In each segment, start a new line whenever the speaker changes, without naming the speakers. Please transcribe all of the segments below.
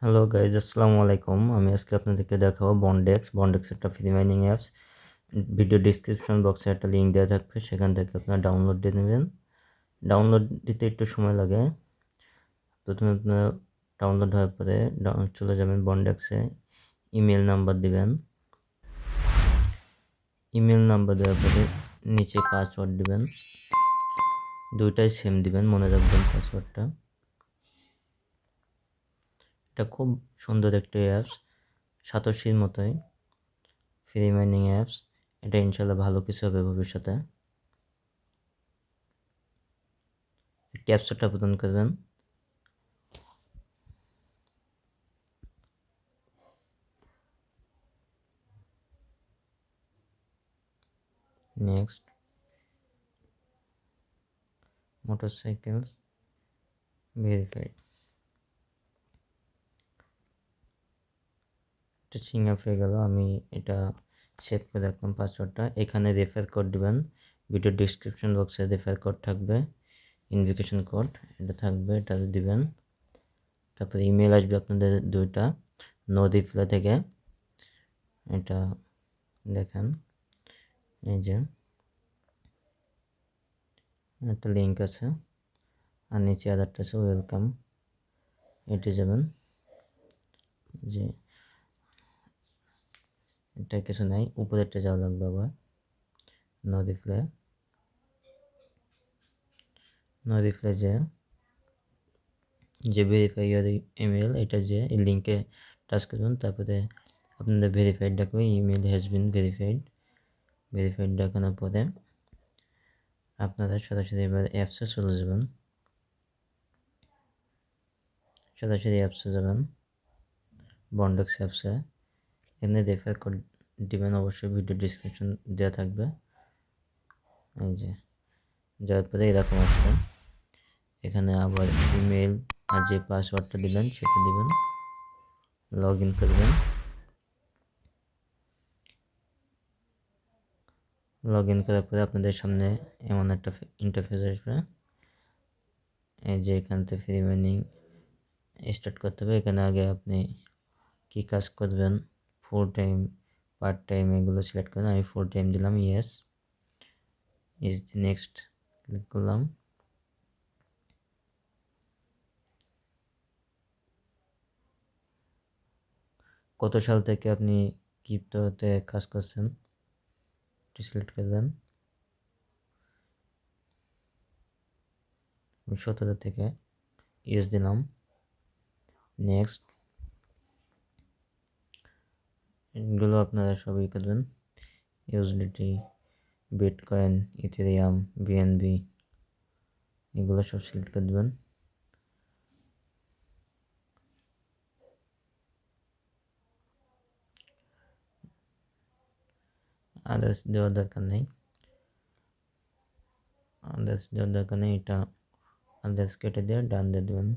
Hello guys, আসসালামু আলাইকুম। আমি আজকে আপনাদেরকে দেখাবো বন্ডেক্স একটা free mining apps. Video description বক্সে একটা লিঙ্ক দেওয়া থাকবে, সেখান থেকে আপনারা ডাউনলোড দিয়ে নেবেন। ডাউনলোড দিতে একটু সময় লাগে। প্রথমে আপনারা ডাউনলোড হওয়ার পরে চলে যাবেন বন্ডেক্সে, ইমেল নাম্বার দিবেন। ইমেল নাম্বার দেওয়ার পরে নিচে পাসওয়ার্ড দিবেন, দুইটাই সেম দিবেন, মনে রাখবেন পাসওয়ার্ডটা। এটা খুব সুন্দর একটা অ্যাপস, সাতোশির মতোই ফ্রি মাইনিং অ্যাপস। এটা ইনশাল্লাহ ভালো কিছু হবে ভবিষ্যতে। ক্যাপচাটা প্রদান করবেন। Next, motorcycles verified. এটা চিংআপ হয়ে গেল। আমি এটা সেভ করে রাখলাম পাসওয়ার্ডটা। এখানে রেফার কোড দিবেন, ভিডিও ডিসক্রিপশন বক্সে রেফার কোড থাকবে, ইনভিটেশন কোড এটা থাকবে, এটা দিবেন। তারপরে ইমেল আসবে আপনাদের দুইটা, নো রিপ্লাই থেকে। এটা দেখেন, এই যে একটা লিঙ্ক আছে, আর নিচে আদারটা আছে ওয়েলকাম, এটি যাবেন। যে এটা কিছু নাই, উপরেরটা যাওয়া লাগবে আবার, নো রিপ্লাই যে ভেরিফাই ইউর ইমেল, এটা যে এই লিঙ্কে টাচ করবেন। তারপরে আপনাদের ভেরিফাইড ডাকবে, ইমেল হ্যাজ বিন ভেরিফাইড দেখানোর পরে আপনারা সরাসরি এবার অ্যাপসে চলে যাবেন। বন্ডেক্স অ্যাপসে এমনি রেফার কোড দিবেন, অবশ্যই ভিডিও ডিসক্রিপশন দেওয়া থাকবে। এই যে যাওয়ার পরে এরকম আসবে, এখানে আবার ইমেল আর যে পাসওয়ার্ডটা দিলেন সেটা দিবেন, লগ ইন করবেন। লগ ইন করার পরে আপনাদের সামনে এমন একটা ইন্টারফেস আসবে। এই যে এখান থেকে ফ্রি মাইনিং স্টার্ট করতে হবে। এখানে আগে আপনি কি কাজ করবেন, ফুল টাইম, পার্ট টাইম, এগুলো সিলেক্ট করেন। আমি ফুল টাইম দিলাম, ইয়েস। নেক্সট ক্লিক করলাম। কত সাল থেকে আপনি ক্রিপ্টোতে কাজ করছেন সিলেক্ট করবেন। 17 থেকে, ইয়েস দিলাম। নেক্সট, এগুলো আপনারা সবই করবেন, ইউএসডিটি, বিটকয়েন, ইথেরিয়াম, বিএনবি, এগুলো সব সিলেক্ট করে দেবেন। আদার্স দেওয়ার দরকার নেই, এটা আদার্স কেটে দিয়ে ডান দিয়ে দেবেন।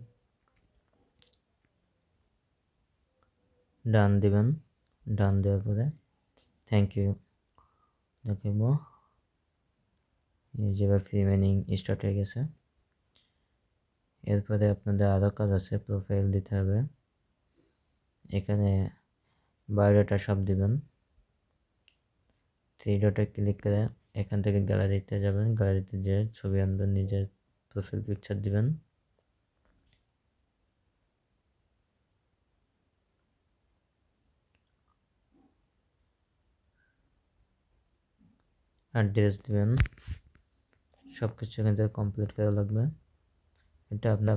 ডান দেওয়ার পরে থ্যাংক ইউ দেখাবো। এই যেভাবে ফ্রি মাইনিং স্টার্ট হয়ে গেছে। এরপরে আপনাদের আরও কাজ আছে, প্রোফাইল দিতে হবে। এখানে বায়োডাটা সব দিবেন। 3 ডটে ক্লিক করে এখান থেকে গ্যালারিতে যাবেন, গ্যালারিতে যে ছবি আনবেন, নিজের প্রোফাইল পিকচার দিবেন। অ্যাড্রেস দিবেন, সব কিছু এখান থেকে কমপ্লিট করা লাগবে। এটা আপনার